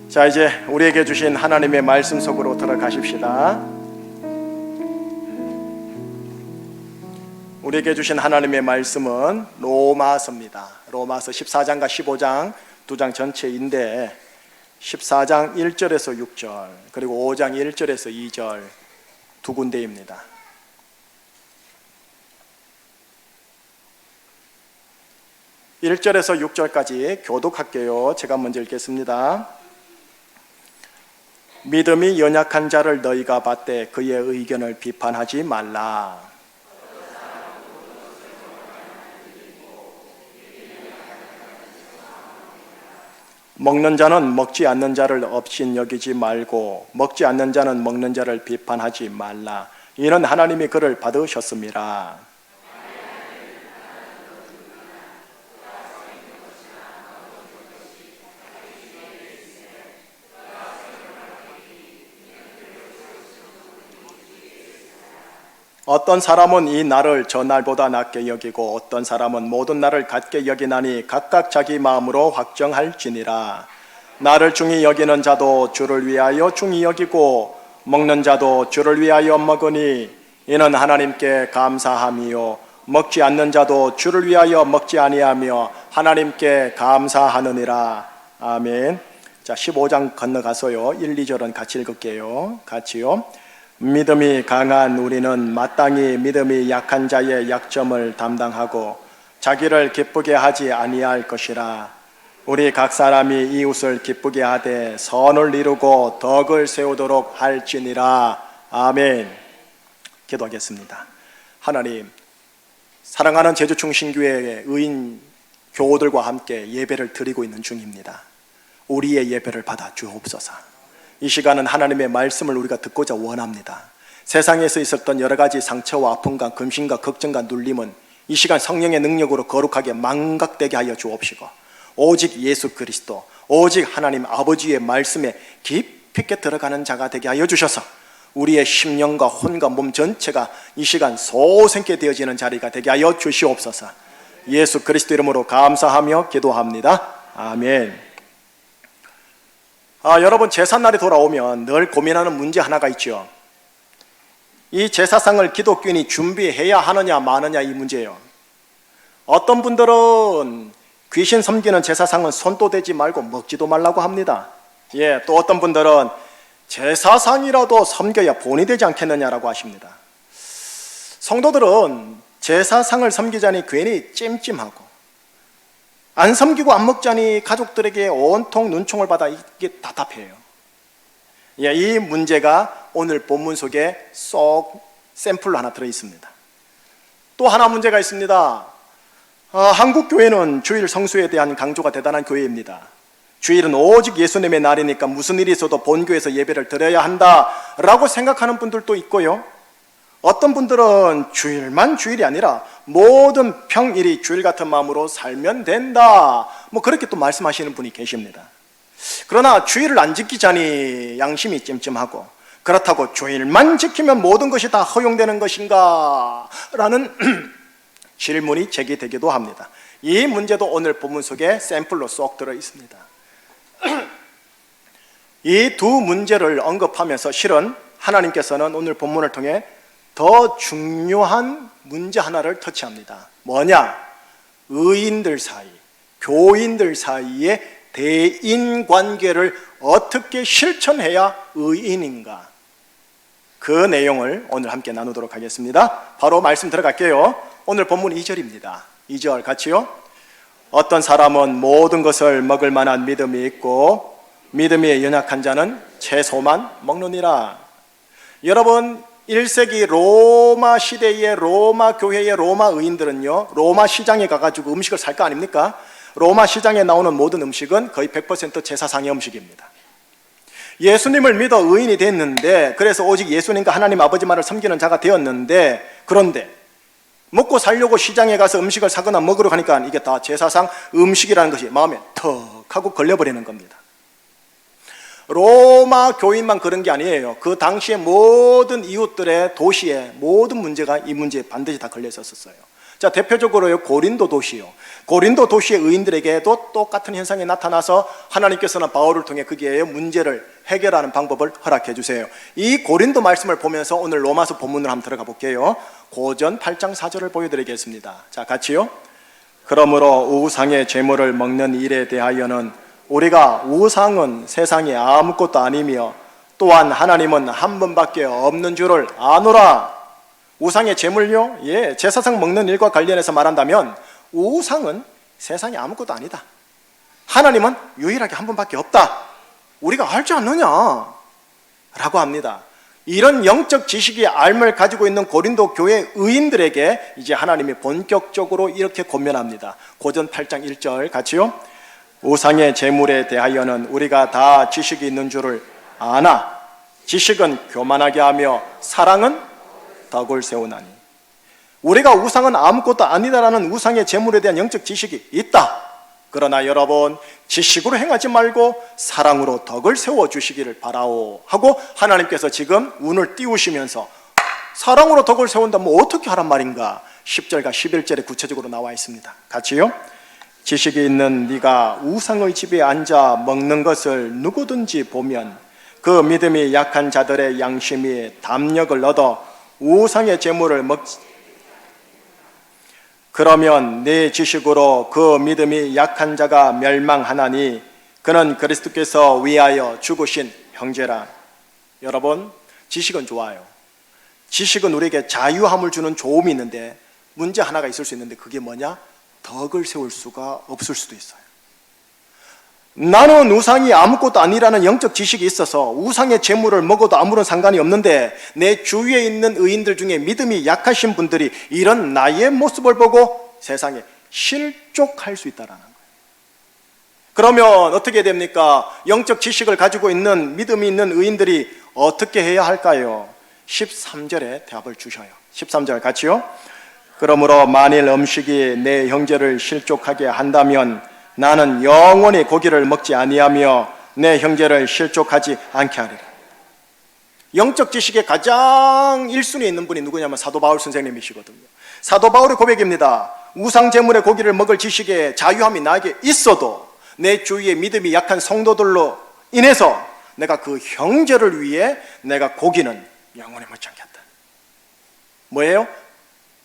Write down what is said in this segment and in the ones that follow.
자, 이제 우리에게 주신 하나님의 말씀 속으로 들어가십시다. 우리에게 주신 하나님의 말씀은 로마서입니다. 로마서 14장과 15장 두 장 전체인데 14장 1절에서 6절 그리고 5장 1절에서 2절 두 군데입니다. (1절에서) (6절까지) 교독할게요. 제가 먼저 읽겠습니다. 믿음이 연약한 자를 너희가 받되 그의 의견을 비판하지 말라. 먹는 자는 먹지 않는 자를 업신여기지 말고 먹지 않는 자는 먹는 자를 비판하지 말라. 이는 하나님이 그를 받으셨음이라. 어떤 사람은 이 날을 저 날보다 낮게 여기고 어떤 사람은 모든 날을 같게 여기나니 각각 자기 마음으로 확정할지니라. 나를 중히 여기는 자도 주를 위하여 중히 여기고 먹는 자도 주를 위하여 먹으니 이는 하나님께 감사함이요 먹지 않는 자도 주를 위하여 먹지 아니하며 하나님께 감사하느니라. 아멘. 자, 15장 건너가서요 1, 2절은 같이 읽을게요. 같이요. 믿음이 강한 우리는 마땅히 믿음이 약한 자의 약점을 담당하고 자기를 기쁘게 하지 아니할 것이라. 우리 각 사람이 이웃을 기쁘게 하되 선을 이루고 덕을 세우도록 할지니라. 아멘. 기도하겠습니다. 하나님, 사랑하는 제주충신교회의 의인 교우들과 함께 예배를 드리고 있는 중입니다. 우리의 예배를 받아 주옵소서. 이 시간은 하나님의 말씀을 우리가 듣고자 원합니다. 세상에서 있었던 여러 가지 상처와 아픔과 금신과 걱정과 눌림은 이 시간 성령의 능력으로 거룩하게 망각되게 하여 주옵시고 오직 예수 그리스도, 오직 하나님 아버지의 말씀에 깊이 있게 들어가는 자가 되게 하여 주셔서 우리의 심령과 혼과 몸 전체가 이 시간 소생케 되어지는 자리가 되게 하여 주시옵소서. 예수 그리스도 이름으로 감사하며 기도합니다. 아멘. 여러분, 제삿날이 돌아오면 늘 고민하는 문제 하나가 있죠. 이 제사상을 기독교인이 준비해야 하느냐 마느냐 이 문제예요. 어떤 분들은 귀신 섬기는 제사상은 손도 대지 말고 먹지도 말라고 합니다. 또 어떤 분들은 제사상이라도 섬겨야 본이 되지 않겠느냐라고 하십니다. 성도들은 제사상을 섬기자니 괜히 찜찜하고 안 섬기고 안 먹자니 가족들에게 온통 눈총을 받아 이게 답답해요. 이 문제가 오늘 본문 속에 쏙 샘플로 하나 들어있습니다. 또 하나 문제가 있습니다. 한국 교회는 주일 성수에 대한 강조가 대단한 교회입니다. 주일은 오직 예수님의 날이니까 무슨 일이 있어도 본교에서 예배를 드려야 한다라고 생각하는 분들도 있고요. 어떤 분들은 주일만 주일이 아니라 모든 평일이 주일 같은 마음으로 살면 된다, 그렇게 또 말씀하시는 분이 계십니다. 그러나 주일을 안 지키자니 양심이 찜찜하고 그렇다고 주일만 지키면 모든 것이 다 허용되는 것인가? 라는 질문이 제기되기도 합니다. 이 문제도 오늘 본문 속에 샘플로 쏙 들어 있습니다. 이 두 문제를 언급하면서 실은 하나님께서는 오늘 본문을 통해 더 중요한 문제 하나를 터치합니다. 뭐냐? 의인들 사이, 교인들 사이의 대인관계를 어떻게 실천해야 의인인가? 그 내용을 오늘 함께 나누도록 하겠습니다. 바로 말씀 들어갈게요. 오늘 본문 2절입니다. 2절 같이요. 어떤 사람은 모든 것을 먹을 만한 믿음이 있고 믿음이 연약한 자는 채소만 먹느니라. 여러분, 1세기 로마 시대의 로마 교회의 로마 의인들은요, 로마 시장에 가가지고 음식을 살 거 아닙니까? 로마 시장에 나오는 모든 음식은 거의 100% 제사상의 음식입니다. 예수님을 믿어 의인이 됐는데, 그래서 오직 예수님과 하나님 아버지만을 섬기는 자가 되었는데, 그런데 먹고 살려고 시장에 가서 음식을 사거나 먹으러 가니까 이게 다 제사상 음식이라는 것이 마음에 턱 하고 걸려버리는 겁니다. 로마 교인만 그런 게 아니에요. 그 당시에 모든 이웃들의 도시의 모든 문제가 이 문제에 반드시 다 걸려 있었어요. 자, 대표적으로요, 고린도 도시요. 고린도 도시의 의인들에게도 똑같은 현상이 나타나서 하나님께서는 바울을 통해 거기에 문제를 해결하는 방법을 허락해 주세요. 이 고린도 말씀을 보면서 오늘 로마서 본문으로 한번 들어가 볼게요. 고전 8장 4절을 보여드리겠습니다. 자, 같이요. 그러므로 우상의 제물을 먹는 일에 대하여는 우리가 우상은 세상에 아무것도 아니며 또한 하나님은 한 분밖에 없는 줄을 아노라. 우상의 제물요? 예, 제사상 먹는 일과 관련해서 말한다면 우상은 세상에 아무것도 아니다. 하나님은 유일하게 한 분밖에 없다. 우리가 알지 않느냐? 라고 합니다. 이런 영적 지식의 알을 가지고 있는 고린도 교회 의인들에게 이제 하나님이 본격적으로 이렇게 권면합니다. 고전 8장 1절 같이요. 우상의 제물에 대하여는 우리가 다 지식이 있는 줄을 아나 지식은 교만하게 하며 사랑은 덕을 세우나니. 우리가 우상은 아무것도 아니다라는 우상의 제물에 대한 영적 지식이 있다. 그러나 여러분, 지식으로 행하지 말고 사랑으로 덕을 세워주시기를 바라오 하고 하나님께서 지금 운을 띄우시면서 사랑으로 덕을 세운다면 어떻게 하란 말인가? 10절과 11절에 구체적으로 나와 있습니다. 같이요. 지식이 있는 네가 우상의 집에 앉아 먹는 것을 누구든지 보면 그 믿음이 약한 자들의 양심이 담력을 얻어 우상의 제물을 먹지. 그러면 네 지식으로 그 믿음이 약한 자가 멸망하나니 그는 그리스도께서 위하여 죽으신 형제라. 여러분, 지식은 좋아요. 지식은 우리에게 자유함을 주는 좋음이 있는데 문제 하나가 있을 수 있는데 그게 뭐냐? 덕을 세울 수가 없을 수도 있어요. 나는 우상이 아무것도 아니라는 영적 지식이 있어서 우상의 제물을 먹어도 아무런 상관이 없는데 내 주위에 있는 의인들 중에 믿음이 약하신 분들이 이런 나의 모습을 보고 세상에 실족할 수 있다는 거예요. 그러면 어떻게 됩니까? 영적 지식을 가지고 있는 믿음이 있는 의인들이 어떻게 해야 할까요? 13절에 답을 주셔요. 13절 같이요. 그러므로 만일 음식이 내 형제를 실족하게 한다면 나는 영원히 고기를 먹지 아니하며 내 형제를 실족하지 않게 하리라. 영적 지식의 가장 1순위에 있는 분이 누구냐면 사도 바울 선생님이시거든요. 사도 바울의 고백입니다. 우상 제물의 고기를 먹을 지식에 자유함이 나에게 있어도 내 주위에 믿음이 약한 성도들로 인해서 내가 그 형제를 위해 내가 고기는 영원히 먹지 않겠다. 뭐예요?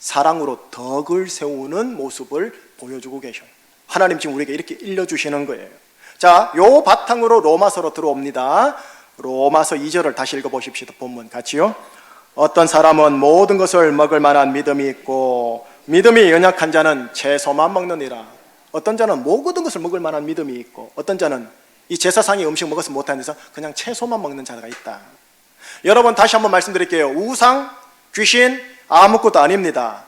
사랑으로 덕을 세우는 모습을 보여주고 계셔요. 하나님 지금 우리에게 이렇게 일러주시는 거예요. 자, 요 바탕으로 로마서로 들어옵니다. 로마서 2절을 다시 읽어보십시오. 본문 같이요. 어떤 사람은 모든 것을 먹을 만한 믿음이 있고 믿음이 연약한 자는 채소만 먹느니라. 어떤 자는 모든 것을 먹을 만한 믿음이 있고 어떤 자는 이 제사상의 음식 먹어서 못하는 데서 그냥 채소만 먹는 자가 있다. 여러분, 다시 한번 말씀드릴게요. 우상, 귀신 아무것도 아닙니다.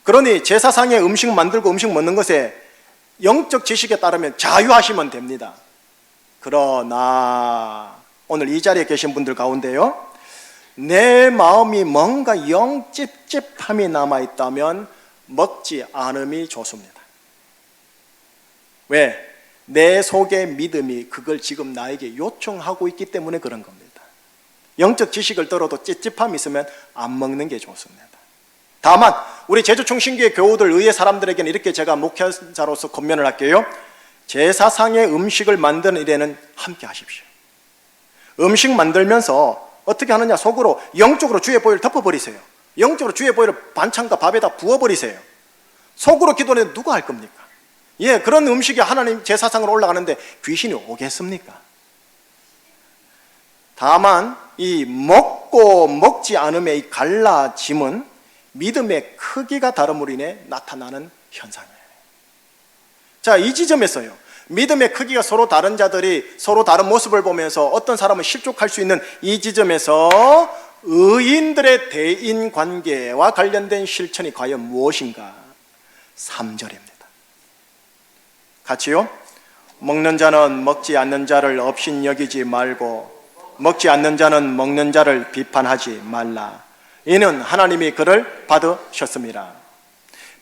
그러니 제사상의 음식 만들고 음식 먹는 것에 영적 지식에 따르면 자유하시면 됩니다. 그러나 오늘 이 자리에 계신 분들 가운데요, 내 마음이 뭔가 영 찝찝함이 남아있다면 먹지 않음이 좋습니다. 왜? 내 속의 믿음이 그걸 지금 나에게 요청하고 있기 때문에 그런 겁니다. 영적 지식을 들어도 찝찝함이 있으면 안 먹는 게 좋습니다. 다만 우리 제주충신교회 교우들 의회 사람들에게는 이렇게 제가 목회자로서 권면을 할게요. 제사상의 음식을 만드는 일에는 함께 하십시오. 음식 만들면서 어떻게 하느냐? 속으로 영적으로 주의 보혈을 덮어버리세요. 영적으로 주의 보혈을 반찬과 밥에다 부어버리세요. 속으로 기도는 누가 할 겁니까? 예, 그런 음식이 하나님 제사상으로 올라가는데 귀신이 오겠습니까? 다만 이 먹고 먹지 않음의 이 갈라짐은 믿음의 크기가 다름으로 인해 나타나는 현상이에요. 자, 이 지점에서요, 믿음의 크기가 서로 다른 자들이 서로 다른 모습을 보면서 어떤 사람은 실족할 수 있는 이 지점에서 의인들의 대인 관계와 관련된 실천이 과연 무엇인가? 3절입니다. 같이요. 먹는 자는 먹지 않는 자를 업신여기지 말고 먹지 않는 자는 먹는 자를 비판하지 말라. 이는 하나님이 그를 받으셨습니다.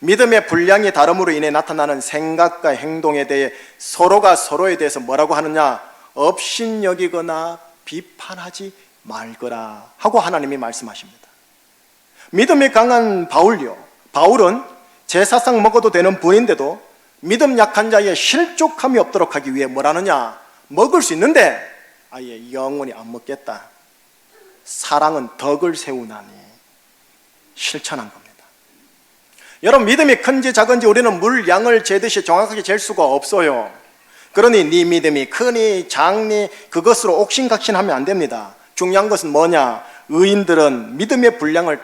믿음의 분량이 다름으로 인해 나타나는 생각과 행동에 대해 서로가 서로에 대해서 뭐라고 하느냐? 업신여기거나 비판하지 말거라 하고 하나님이 말씀하십니다. 믿음이 강한 바울요, 바울은 제사상 먹어도 되는 분인데도 믿음 약한 자의 실족함이 없도록 하기 위해 뭘 하느냐? 먹을 수 있는데 아예 영원히 안 먹겠다. 사랑은 덕을 세우나니 실천한 겁니다. 여러분, 믿음이 큰지 작은지 우리는 물 양을 재듯이 정확하게 잴 수가 없어요. 그러니 네 믿음이 크니 작니 그것으로 옥신각신하면 안 됩니다. 중요한 것은 뭐냐? 의인들은 믿음의 분량을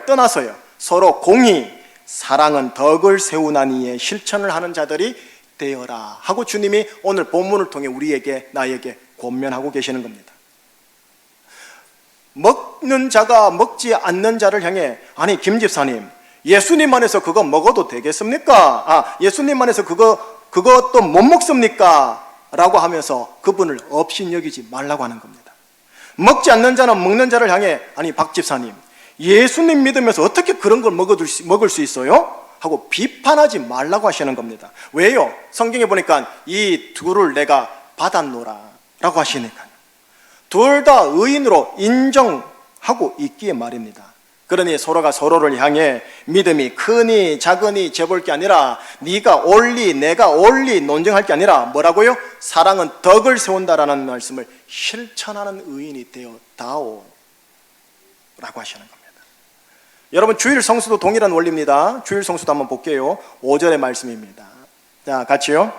떠나서요, 서로 공히 사랑은 덕을 세우나니의 실천을 하는 자들이 되어라 하고 주님이 오늘 본문을 통해 우리에게, 나에게 권면하고 계시는 겁니다. 먹는 자가 먹지 않는 자를 향해, 아니 김 집사님, 예수님 안에서 그거 먹어도 되겠습니까? 예수님 안에서 그것도 못 먹습니까? 라고 하면서 그분을 업신여기지 말라고 하는 겁니다. 먹지 않는 자는 먹는 자를 향해, 아니 박 집사님, 예수님 믿으면서 어떻게 그런 걸 먹을 수 있어요? 하고 비판하지 말라고 하시는 겁니다. 왜요? 성경에 보니까 이 둘을 내가 받았노라 라고 하시니까요. 둘 다 의인으로 인정하고 있기에 말입니다. 그러니 서로가 서로를 향해 믿음이 크니 작으니 재볼 게 아니라 네가 옳리 내가 옳리 논쟁할 게 아니라 뭐라고요? 사랑은 덕을 세운다라는 말씀을 실천하는 의인이 되어다오 라고 하시는 겁니다. 여러분, 주일 성수도 동일한 원리입니다. 주일 성수도 한번 볼게요. 5절의 말씀입니다. 자, 같이요.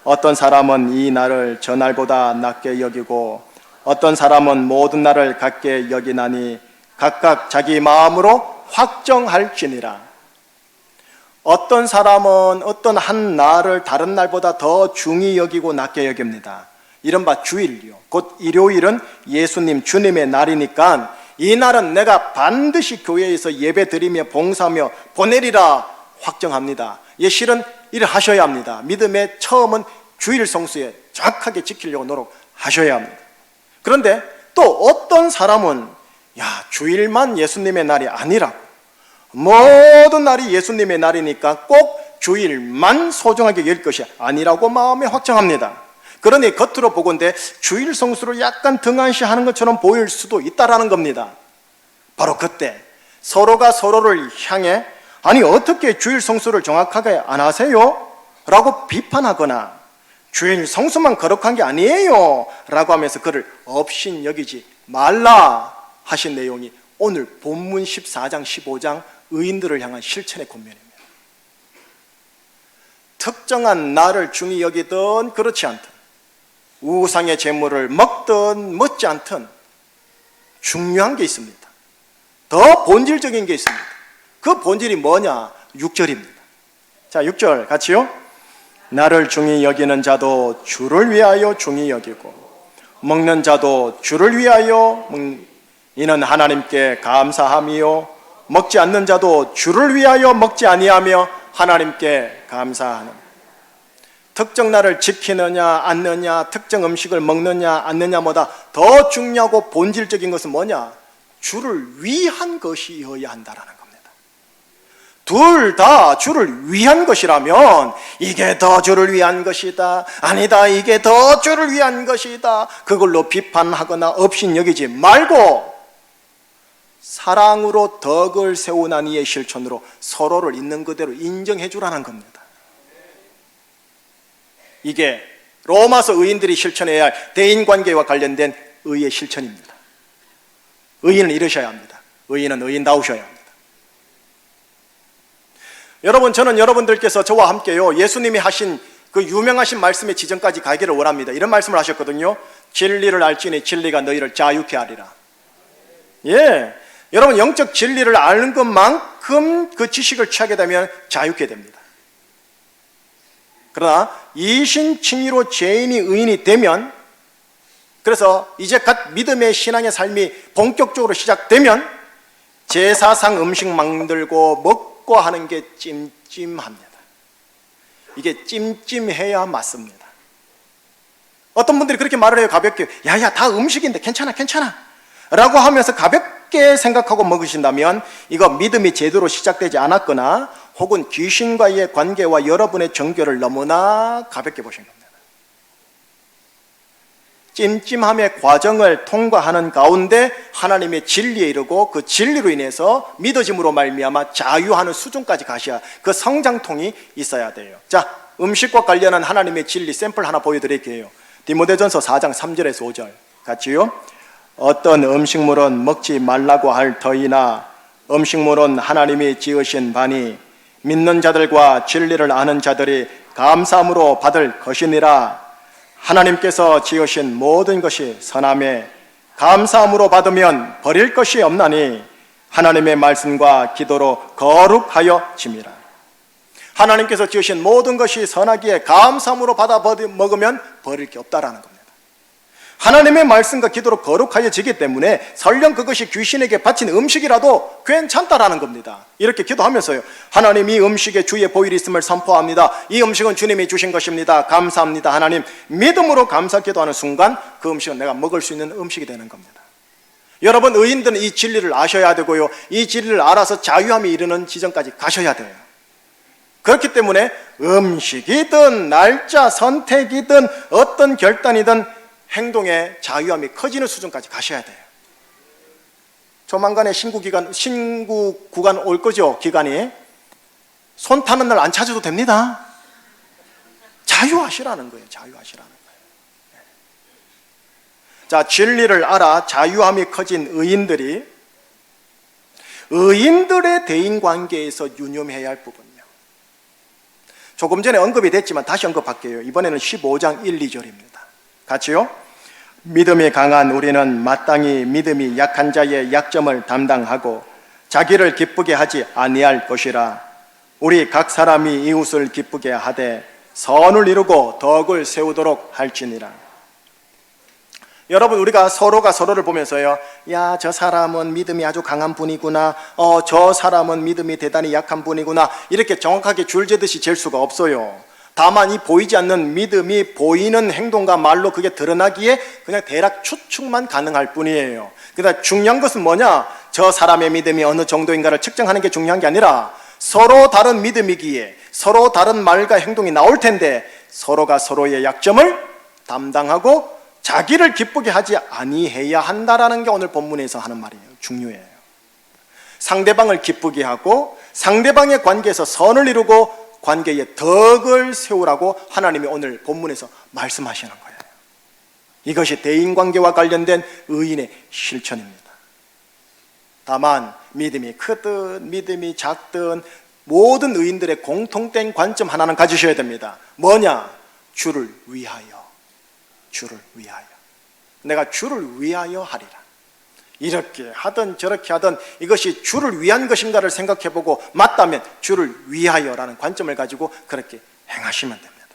어떤 사람은 이 날을 저 날보다 낮게 여기고 어떤 사람은 모든 날을 같게 여기나니 각각 자기 마음으로 확정할지니라. 어떤 사람은 어떤 한 날을 다른 날보다 더 중히 여기고 낮게 여깁니다. 이른바 주일이요, 곧 일요일은 예수님 주님의 날이니까 이 날은 내가 반드시 교회에서 예배 드리며 봉사하며 보내리라 확정합니다. 실은 일을 하셔야 합니다. 믿음의 처음은 주일 성수에 정확하게 지키려고 노력하셔야 합니다. 그런데 또 어떤 사람은 주일만 예수님의 날이 아니라고, 모든 날이 예수님의 날이니까 꼭 주일만 소중하게 여길 것이 아니라고 마음에 확정합니다. 그러니 겉으로 보건대 주일 성수를 약간 등한시하는 것처럼 보일 수도 있다라는 겁니다. 바로 그때 서로가 서로를 향해, 아니 어떻게 주일 성수를 정확하게 안 하세요? 라고 비판하거나 주일 성수만 거룩한 게 아니에요 라고 하면서 그를 업신여기지 말라 하신 내용이 오늘 본문 14장 15장 의인들을 향한 실천의 권면입니다. 특정한 날을 중히 여기든 그렇지 않든, 우상의 제물을 먹든 먹지 않든 중요한 게 있습니다. 더 본질적인 게 있습니다. 그 본질이 뭐냐? 6절입니다. 자, 6절 같이요. 나를 중히 여기는 자도 주를 위하여 중히 여기고 먹는 자도 주를 위하여 이는 하나님께 감사함이요 먹지 않는 자도 주를 위하여 먹지 아니하며 하나님께 감사하는. 특정 날을 지키느냐 않느냐, 특정 음식을 먹느냐 않느냐보다 더 중요하고 본질적인 것은 뭐냐? 주를 위한 것이어야 한다라는 겁니다. 둘 다 주를 위한 것이라면 이게 더 주를 위한 것이다, 아니다 이게 더 주를 위한 것이다, 그걸로 비판하거나 업신여기지 말고 사랑으로 덕을 세우나니의 실천으로 서로를 있는 그대로 인정해 주라는 겁니다. 이게 로마서 의인들이 실천해야 할 대인관계와 관련된 의의 실천입니다. 의인은 이러셔야 합니다. 의인은 의인다우셔야 합니다. 여러분, 저는 여러분들께서 저와 함께요, 예수님이 하신 그 유명하신 말씀의 지점까지 가기를 원합니다. 이런 말씀을 하셨거든요. 진리를 알지니 진리가 너희를 자유케 하리라. 여러분, 영적 진리를 아는 것만큼 그 지식을 취하게 되면 자유케 됩니다. 그러나 이신칭의로 죄인이 의인이 되면, 그래서 이제 갓 믿음의 신앙의 삶이 본격적으로 시작되면 제사상 음식 만들고 먹고 하는 게 찜찜합니다. 이게 찜찜해야 맞습니다. 어떤 분들이 그렇게 말을 해요, 가볍게. 야야, 다 음식인데 괜찮아 라고 하면서 가볍게 생각하고 먹으신다면 이거 믿음이 제대로 시작되지 않았거나 혹은 귀신과의 관계와 여러분의 정결을 너무나 가볍게 보신 겁니다. 찜찜함의 과정을 통과하는 가운데 하나님의 진리에 이르고 그 진리로 인해서 믿어짐으로 말미암아 자유하는 수준까지 가셔야 그 성장통이 있어야 돼요. 자, 음식과 관련한 하나님의 진리 샘플 하나 보여드릴게요. 디모데전서 4장 3절에서 5절 같이요. 어떤 음식물은 먹지 말라고 할 터이나 음식물은 하나님이 지으신 바니 믿는 자들과 진리를 아는 자들이 감사함으로 받을 것이니라. 하나님께서 지으신 모든 것이 선함에 감사함으로 받으면 버릴 것이 없나니 하나님의 말씀과 기도로 거룩하여 짐이라. 하나님께서 지으신 모든 것이 선하기에 감사함으로 받아 먹으면 버릴 게 없다라는 겁니다. 하나님의 말씀과 기도로 거룩하여지기 때문에 설령 그것이 귀신에게 바친 음식이라도 괜찮다라는 겁니다. 이렇게 기도하면서요, 하나님 이 음식에 주의 보혈이 있음을 선포합니다. 이 음식은 주님이 주신 것입니다. 감사합니다. 하나님, 믿음으로 감사 기도하는 순간 그 음식은 내가 먹을 수 있는 음식이 되는 겁니다. 여러분, 의인들은 이 진리를 아셔야 되고요, 이 진리를 알아서 자유함에 이르는 지점까지 가셔야 돼요. 그렇기 때문에 음식이든 날짜 선택이든 어떤 결단이든 행동의 자유함이 커지는 수준까지 가셔야 돼요. 조만간에 신구 구간 올 거죠. 기간이 손 타는 날 안 찾아도 됩니다. 자유하시라는 거예요. 자유하시라는 거예요. 자, 진리를 알아 자유함이 커진 의인들의 대인관계에서 유념해야 할 부분이요. 조금 전에 언급이 됐지만 다시 언급할게요. 이번에는 15장 1, 2절입니다. 같이요. 믿음이 강한 우리는 마땅히 믿음이 약한 자의 약점을 담당하고 자기를 기쁘게 하지 아니할 것이라. 우리 각 사람이 이웃을 기쁘게 하되 선을 이루고 덕을 세우도록 할지니라. 여러분, 우리가 서로가 서로를 보면서요, 야, 저 사람은 믿음이 아주 강한 분이구나, 저 사람은 믿음이 대단히 약한 분이구나, 이렇게 정확하게 줄재듯이 잴 수가 없어요. 다만 이 보이지 않는 믿음이 보이는 행동과 말로 그게 드러나기에 그냥 대략 추측만 가능할 뿐이에요. 그러니까 중요한 것은 뭐냐? 저 사람의 믿음이 어느 정도인가를 측정하는 게 중요한 게 아니라 서로 다른 믿음이기에 서로 다른 말과 행동이 나올 텐데 서로가 서로의 약점을 담당하고 자기를 기쁘게 하지 아니해야 한다라는 게 오늘 본문에서 하는 말이에요. 중요해요. 상대방을 기쁘게 하고 상대방의 관계에서 선을 이루고 관계에 덕을 세우라고 하나님이 오늘 본문에서 말씀하시는 거예요. 이것이 대인관계와 관련된 의인의 실천입니다. 다만 믿음이 크든 믿음이 작든 모든 의인들의 공통된 관점 하나는 가지셔야 됩니다. 뭐냐? 주를 위하여. 주를 위하여. 내가 주를 위하여 하리라. 이렇게 하든 저렇게 하든 이것이 주를 위한 것인가를 생각해보고 맞다면 주를 위하여라는 관점을 가지고 그렇게 행하시면 됩니다.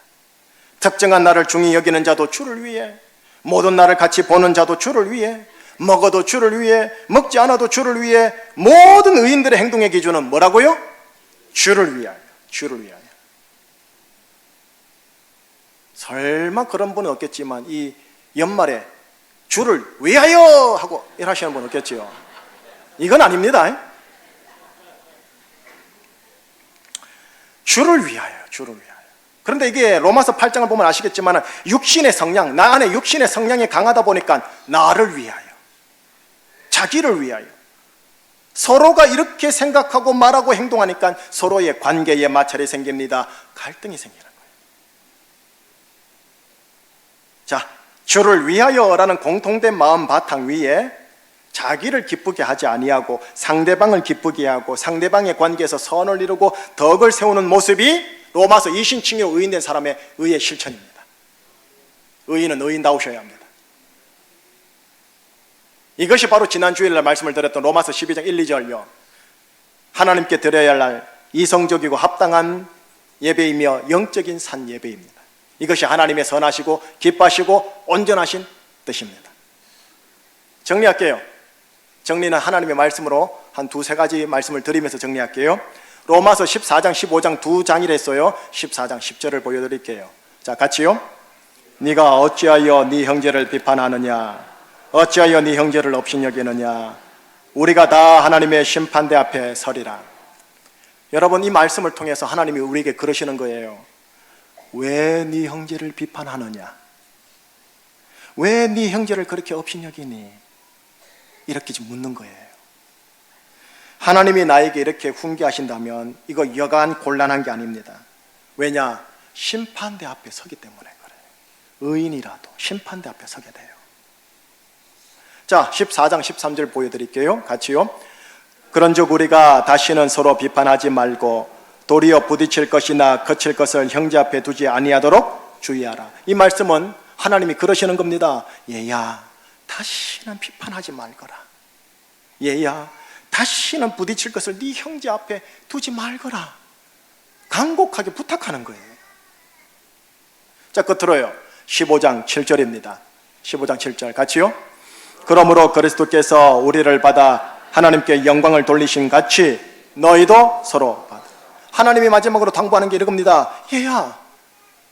특정한 나를 중히 여기는 자도 주를 위해, 모든 나를 같이 보는 자도 주를 위해, 먹어도 주를 위해, 먹지 않아도 주를 위해, 모든 의인들의 행동의 기준은 뭐라고요? 주를 위하여. 주를 위하여. 설마 그런 분은 없겠지만 이 연말에 주를 위하여 하고 일하시는 분 없겠지요. 이건 아닙니다. 주를 위하여, 주를 위하여. 그런데 이게 로마서 8장을 보면 아시겠지만 육신의 성향, 나 안에 육신의 성향이 강하다 보니까 나를 위하여, 자기를 위하여, 서로가 이렇게 생각하고 말하고 행동하니까 서로의 관계에 마찰이 생깁니다. 갈등이 생기는 거예요. 자, 주를 위하여라는 공통된 마음 바탕 위에 자기를 기쁘게 하지 아니하고 상대방을 기쁘게 하고 상대방의 관계에서 선을 이루고 덕을 세우는 모습이 로마서 이신칭의로 의인된 사람의 의의 실천입니다. 의인은 의인다우셔야 합니다. 이것이 바로 지난 주일날 말씀을 드렸던 로마서 12장 1, 2절요. 하나님께 드려야 할 이성적이고 합당한 예배이며 영적인 산 예배입니다. 이것이 하나님의 선하시고 기뻐하시고 온전하신 뜻입니다. 정리할게요. 정리는 하나님의 말씀으로 한 두세 가지 말씀을 드리면서 정리할게요. 로마서 14장 15장 두 장이랬어요. 14장 10절을 보여드릴게요. 자, 같이요. 네가 어찌하여 네 형제를 비판하느냐, 어찌하여 네 형제를 업신여기느냐, 우리가 다 하나님의 심판대 앞에 서리라. 여러분, 이 말씀을 통해서 하나님이 우리에게 그러시는 거예요. 왜 네 형제를 비판하느냐? 왜 네 형제를 그렇게 업신여기니? 이렇게 좀 묻는 거예요. 하나님이 나에게 이렇게 훈계하신다면 이거 여간 곤란한 게 아닙니다. 왜냐? 심판대 앞에 서기 때문에 그래요. 의인이라도 심판대 앞에 서게 돼요. 자, 14장 13절 보여드릴게요. 같이요. 그런즉 우리가 다시는 서로 비판하지 말고 도리어 부딪힐 것이나 거칠 것을 형제 앞에 두지 아니하도록 주의하라. 이 말씀은 하나님이 그러시는 겁니다. 얘야, 다시는 비판하지 말거라. 얘야, 다시는 부딪힐 것을 네 형제 앞에 두지 말거라. 간곡하게 부탁하는 거예요. 자, 끝으로요. 15장 7절입니다. 15장 7절 같이요. 그러므로 그리스도께서 우리를 받아 하나님께 영광을 돌리신 같이 너희도 서로 받아. 하나님이 마지막으로 당부하는 게 이겁니다. 얘야,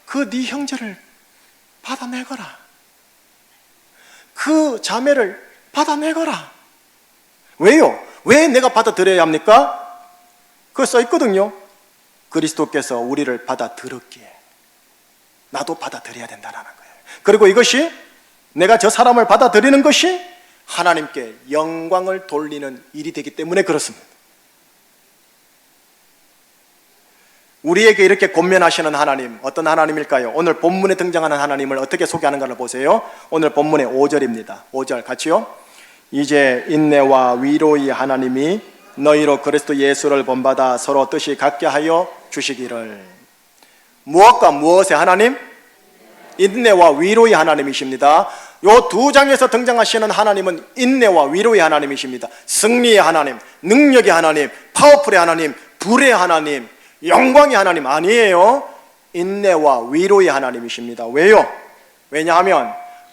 그 네 형제를 받아내거라. 그 자매를 받아내거라. 왜요? 왜 내가 받아들여야 합니까? 그거 써있거든요. 그리스도께서 우리를 받아들였기에 나도 받아들여야 된다는 거예요. 그리고 이것이 내가 저 사람을 받아들이는 것이 하나님께 영광을 돌리는 일이 되기 때문에 그렇습니다. 우리에게 이렇게 권면하시는 하나님, 어떤 하나님일까요? 오늘 본문에 등장하는 하나님을 어떻게 소개하는가를 보세요. 오늘 본문의 5절입니다. 5절 같이요. 이제 인내와 위로의 하나님이 너희로 그리스도 예수를 본받아 서로 뜻이 같게 하여 주시기를. 무엇과 무엇의 하나님? 인내와 위로의 하나님이십니다. 요 두 장에서 등장하시는 하나님은 인내와 위로의 하나님이십니다. 승리의 하나님, 능력의 하나님, 파워풀의 하나님, 불의 하나님, 영광의 하나님 아니에요. 인내와 위로의 하나님이십니다. 왜요? 왜냐하면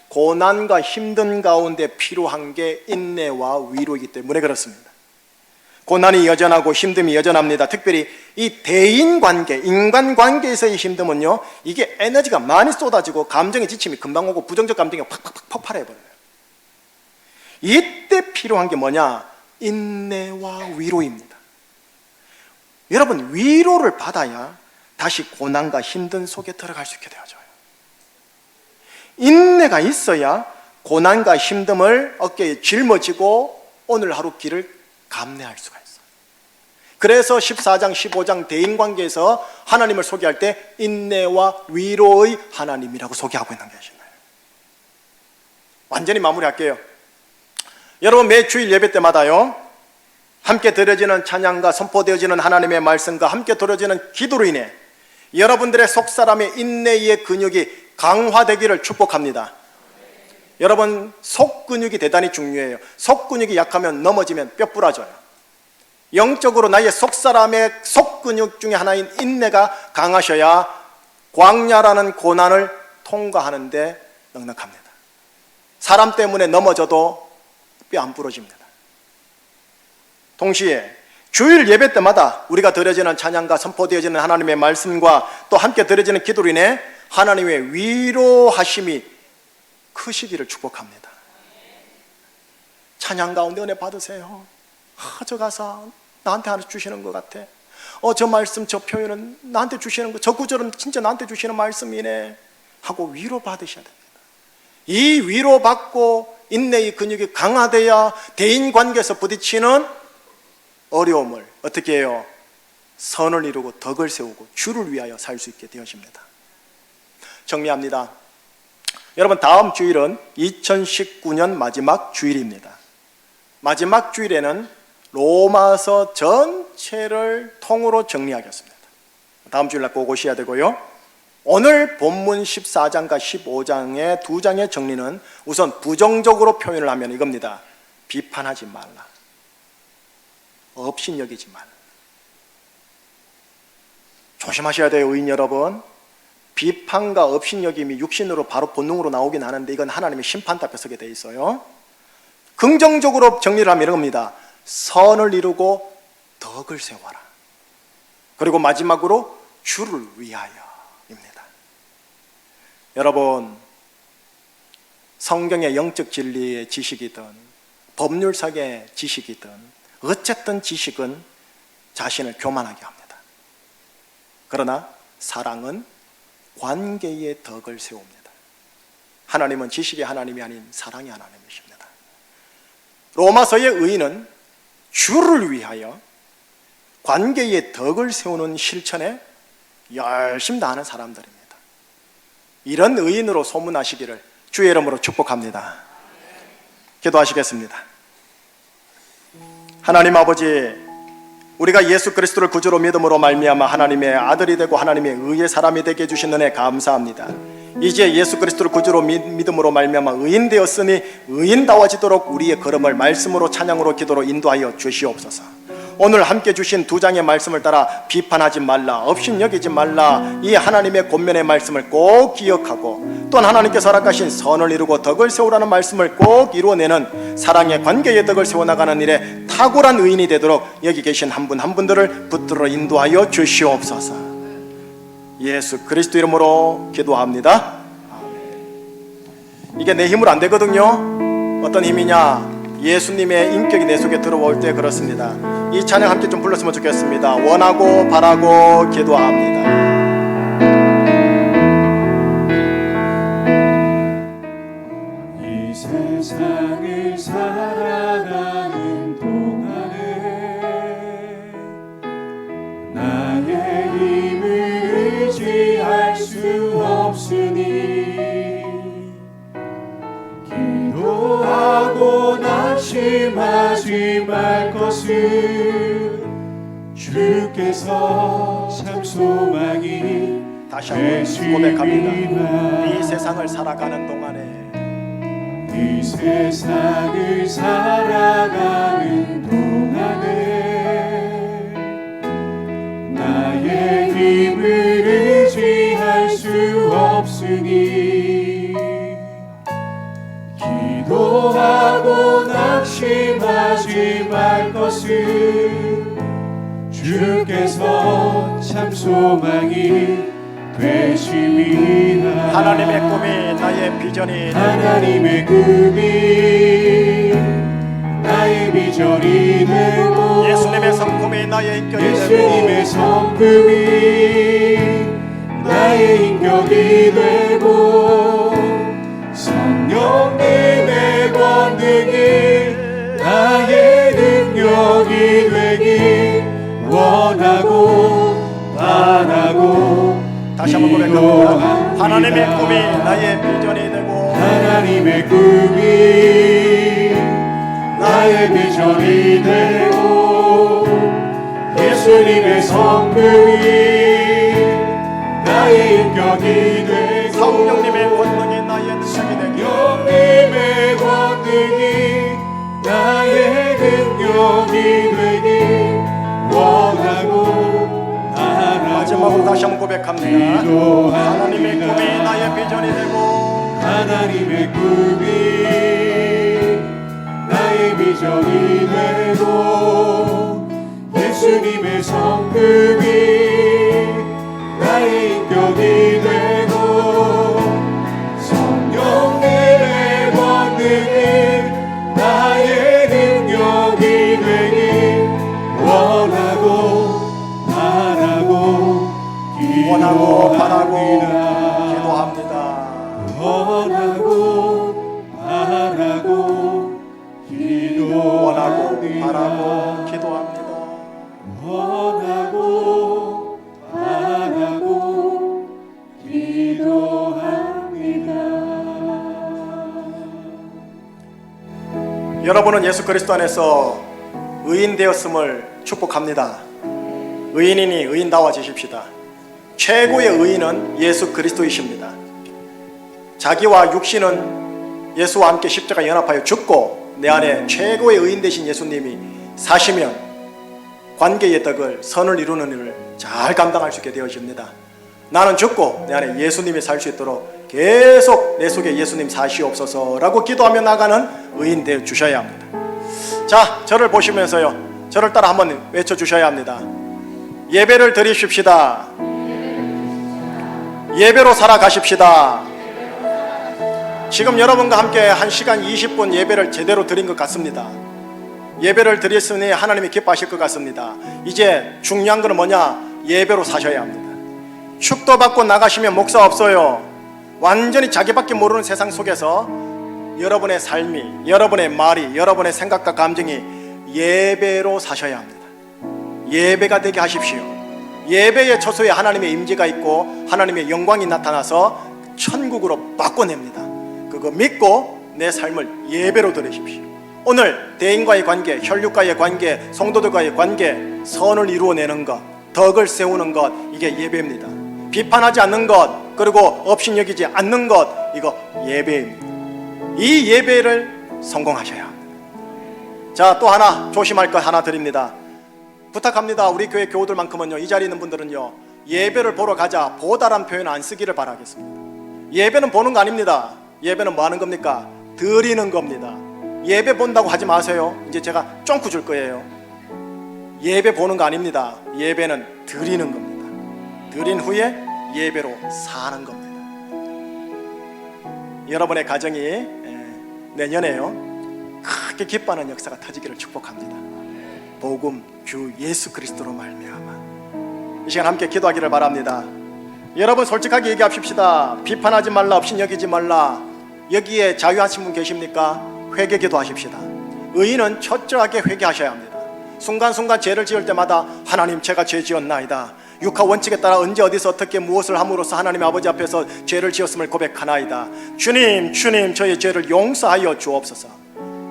고난과 힘든 가운데 필요한 게 인내와 위로이기 때문에 그렇습니다. 고난이 여전하고 힘듦이 여전합니다. 특별히 이 대인관계, 인간관계에서의 힘듦은요, 이게 에너지가 많이 쏟아지고 감정의 지침이 금방 오고 부정적 감정이 팍팍팍 폭발해버려요. 이때 필요한 게 뭐냐? 인내와 위로입니다. 여러분, 위로를 받아야 다시 고난과 힘든 속에 들어갈 수 있게 되어져요. 인내가 있어야 고난과 힘듦을 어깨에 짊어지고 오늘 하루 길을 감내할 수가 있어요. 그래서 14장, 15장 대인관계에서 하나님을 소개할 때 인내와 위로의 하나님이라고 소개하고 있는 것이에요. 완전히 마무리할게요. 여러분, 매 주일 예배 때마다요, 함께 드려지는 찬양과 선포되어지는 하나님의 말씀과 함께 드려지는 기도로 인해 여러분들의 속사람의 인내의 근육이 강화되기를 축복합니다. 여러분, 속근육이 대단히 중요해요. 속근육이 약하면 넘어지면 뼈 부러져요. 영적으로 나의 속사람의 속근육 중에 하나인 인내가 강하셔야 광야라는 고난을 통과하는 데 넉넉합니다. 사람 때문에 넘어져도 뼈 안 부러집니다. 동시에 주일 예배 때마다 우리가 드려지는 찬양과 선포되어지는 하나님의 말씀과 또 함께 드려지는 기도로 인해 하나님의 위로하심이 크시기를 축복합니다. 찬양 가운데 은혜 받으세요. 저 가사 나한테 하나 주시는 것 같아. 저 말씀, 저 표현은 나한테 주시는 거, 저 구절은 진짜 나한테 주시는 말씀이네 하고 위로 받으셔야 됩니다. 이 위로 받고 인내의 근육이 강화돼야 대인관계에서 부딪히는 어려움을 어떻게 해요? 선을 이루고 덕을 세우고 주를 위하여 살 수 있게 되어집니다. 정리합니다. 여러분, 다음 주일은 2019년 마지막 주일입니다. 마지막 주일에는 로마서 전체를 통으로 정리하겠습니다. 다음 주일날 꼭 오셔야 되고요. 오늘 본문 14장과 15장의 두 장의 정리는 우선 부정적으로 표현을 하면 이겁니다. 비판하지 말라. 업신여기지 말라. 조심하셔야 돼요, 의인 여러분. 비판과 업신여김이 육신으로 바로 본능으로 나오긴 하는데 이건 하나님의 심판 앞에 서게 돼 있어요. 긍정적으로 정리를 하면 이겁니다. 선을 이루고 덕을 세워라. 그리고 마지막으로 주를 위하여입니다. 여러분, 성경의 영적 진리의 지식이든 법률상의 지식이든 어쨌든 지식은 자신을 교만하게 합니다. 그러나 사랑은 관계의 덕을 세웁니다. 하나님은 지식의 하나님이 아닌 사랑의 하나님이십니다. 로마서의 의인은 주를 위하여 관계의 덕을 세우는 실천에 열심 다하는 사람들입니다. 이런 의인으로 소문하시기를 주의 이름으로 축복합니다. 기도하시겠습니다. 하나님 아버지, 우리가 예수 그리스도를 구주로 믿음으로 말미암아 하나님의 아들이 되고 하나님의 의의 사람이 되게 해주신 은혜 감사합니다. 이제 예수 그리스도를 구주로 믿음으로 말미암아 의인 되었으니 의인다워지도록 우리의 걸음을 말씀으로 찬양으로 기도로 인도하여 주시옵소서. 오늘 함께 주신 두 장의 말씀을 따라 비판하지 말라, 업신여기지 말라, 이 하나님의 권면의 말씀을 꼭 기억하고 또한 하나님께서 허락하신 선을 이루고 덕을 세우라는 말씀을 꼭 이루어내는 사랑의 관계의 덕을 세워나가는 일에 탁월한 의인이 되도록 여기 계신 한 분 한 분들을 붙들어 인도하여 주시옵소서. 예수 그리스도 이름으로 기도합니다. 이게 내 힘으로 안 되거든요. 어떤 힘이냐? 예수님의 인격이 내 속에 들어올 때 그렇습니다. 이 찬양 함께 좀 불렀으면 좋겠습니다. 원하고 바라고 기도합니다. 이 세상을 살아가는 동안에 나의 힘을 의지할 수 없으니 기도하고 낙심하지 말 것을 주께서 참 소망이 다시 한번 고백합니다. 이 세상을 살아가는 동안에 이 세상을 살아가는 동안에 나의 힘을 의지할 수 없으니 기도하고 낙심하지 말 것을 주께서 참 소망이 되심이라. 하나님의 꿈이 나의 비전이 하나님의 꿈이 나의 비전이 되고 예수님의 성품이 나의 인격이 예수님의 되고 성품이 나의 인격이 되고 성령님의 권능이 나의 능력이 되기 원하고 바라고 다시 한번 고백합니다. 하나님의 꿈이 나의 비전이 되고 하나님의 꿈이 나의 비전이 되고 예수님의 성품이 나의 인격이 되고 성령님의 권능이 나의 능력이 되기 성령님의 권능이 나의 능력이 되기 원하고 마지막으로 다시 한번 고백합니다. 하나님의 꿈이 나의 비전이 되고 하나님의 꿈이 나의 비전이 되고 예수님의 성품이 나의 인격이 되고 성령님의 권능이 나의 능력이 되기 원하고 바라고 기도합니다. 원하고 바라고 기도합니다. 원하고 바라고 기도합니다. 여러분은 예수 그리스도 안에서 의인 되었음을 축복합니다. 의인이니 의인다워지십시다. 최고의 의인은 예수 그리스도이십니다. 자기와 육신은 예수와 함께 십자가에 연합하여 죽고 내 안에 최고의 의인 되신 예수님이 사시면 관계의 덕을 선을 이루는 일을 잘 감당할 수 있게 되어집니다. 나는 죽고 내 안에 예수님이 살 수 있도록 계속 내 속에 예수님 사시옵소서라고 기도하며 나가는 의인 되어 주셔야 합니다. 자, 저를 보시면서요, 저를 따라 한번 외쳐주셔야 합니다. 예배를 드리십시다. 예배로 살아가십시다. 지금 여러분과 함께 1시간 20분 예배를 제대로 드린 것 같습니다. 예배를 드렸으니 하나님이 기뻐하실 것 같습니다. 이제 중요한 것은 뭐냐? 예배로 사셔야 합니다. 축도받고 나가시면 목사 없어요. 완전히 자기밖에 모르는 세상 속에서 여러분의 삶이, 여러분의 말이, 여러분의 생각과 감정이 예배로 사셔야 합니다. 예배가 되게 하십시오. 예배의 처소에 하나님의 임재가 있고 하나님의 영광이 나타나서 천국으로 바꿔냅니다. 그거 믿고 내 삶을 예배로 드리십시오. 오늘 대인과의 관계, 혈육과의 관계, 성도들과의 관계, 선을 이루어내는 것, 덕을 세우는 것, 이게 예배입니다. 비판하지 않는 것, 그리고 업신여기지 않는 것, 이거 예배입니다. 이 예배를 성공하셔야 합니다. 자, 또 하나 조심할 것 하나 드립니다. 부탁합니다. 우리 교회 교우들만큼은요, 이 자리에 있는 분들은요, 예배를 보러 가자, 보다란 표현 안 쓰기를 바라겠습니다. 예배는 보는 거 아닙니다. 예배는 뭐 하는 겁니까? 드리는 겁니다. 예배 본다고 하지 마세요. 이제 제가 쫑구 줄 거예요. 예배 보는 거 아닙니다. 예배는 드리는 겁니다. 드린 후에 예배로 사는 겁니다. 여러분의 가정이 내년에요, 크게 기뻐하는 역사가 터지기를 축복합니다. 복음 주 예수 그리스도로 말미암아. 이 시간 함께 기도하기를 바랍니다. 여러분 솔직하게 얘기합시다. 비판하지 말라, 업신여기지 말라. 여기에 자유하신 분 계십니까? 회개 기도하십시다. 의인은 철저하게 회개하셔야 합니다. 순간순간 죄를 지을 때마다 하나님, 제가 죄 지었나이다. 육하 원칙에 따라 언제 어디서 어떻게 무엇을 함으로써 하나님 아버지 앞에서 죄를 지었음을 고백하나이다. 주님, 주님, 저의 죄를 용서하여 주옵소서.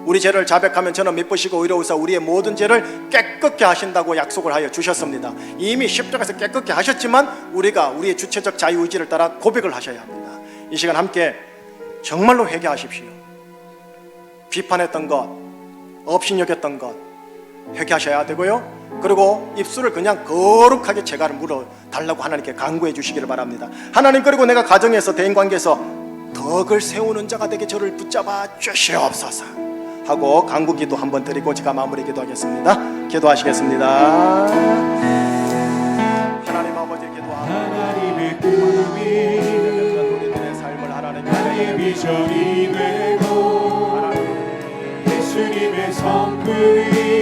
우리 죄를 자백하면 저는 미쁘시고 의로우사 우리의 모든 죄를 깨끗게 하신다고 약속을 하여 주셨습니다. 이미 십자가에서 깨끗게 하셨지만 우리가 우리의 주체적 자유의지를 따라 고백을 하셔야 합니다. 이 시간 함께 정말로 회개하십시오. 비판했던 것, 업신여겼던 것 회개하셔야 되고요. 그리고 입술을 그냥 거룩하게 제가를 물어달라고 하나님께 간구해 주시기를 바랍니다. 하나님, 그리고 내가 가정에서, 대인관계에서 덕을 세우는 자가 되게 저를 붙잡아 주시옵소서 하고 간구기도 한번 드리고 제가 마무리 기도하겠습니다. 기도하시겠습니다. 하나님 아버지, 기도합니다. 하나님의 꿈이 우리들의 삶을 나의 비전이 되고 예수님의 성품이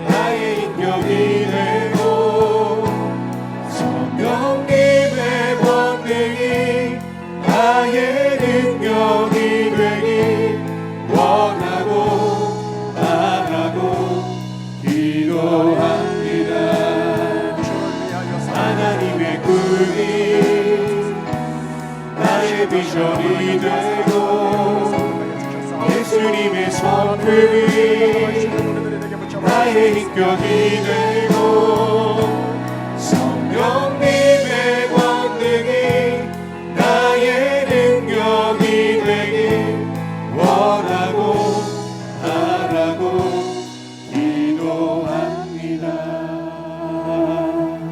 나의 인격이 되고 성령님의 권능이 나의 능력이 되기 원하고 바라고 기도합니다. 하나님의 꿈이 나의 비전이 되고 예수님의 성품이 나의 인격이 되고 성령님의 권능이 나의 능력이 되기 원하고 바라고 기도합니다.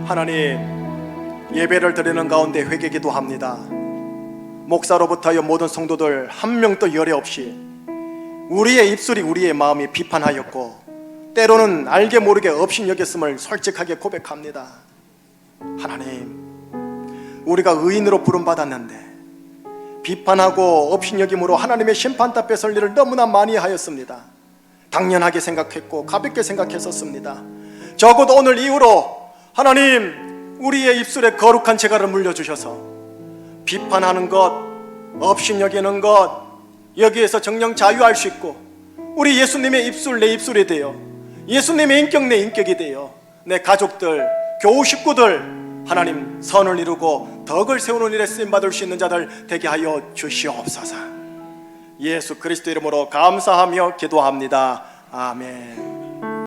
하나님, 예배를 드리는 가운데 회개 기도합니다. 목사로부터요 모든 성도들 한 명도 열애 없이 우리의 입술이 우리의 마음이 비판하였고 때로는 알게 모르게 업신여겼음을 솔직하게 고백합니다. 하나님, 우리가 의인으로 부름받았는데 비판하고 업신여김으로 하나님의 심판답 뺏을 일을 너무나 많이 하였습니다. 당연하게 생각했고 가볍게 생각했었습니다. 적어도 오늘 이후로 하나님, 우리의 입술에 거룩한 재갈을 물려주셔서 비판하는 것, 업신여기는 것, 여기에서 정령 자유할 수 있고 우리 예수님의 입술 내 입술이 되어 예수님의 인격 내 인격이 되어 내 가족들, 교우 식구들 하나님 선을 이루고 덕을 세우는 일에 쓰임받을 수 있는 자들 되게 하여 주시옵소서. 예수 그리스도 이름으로 감사하며 기도합니다. 아멘.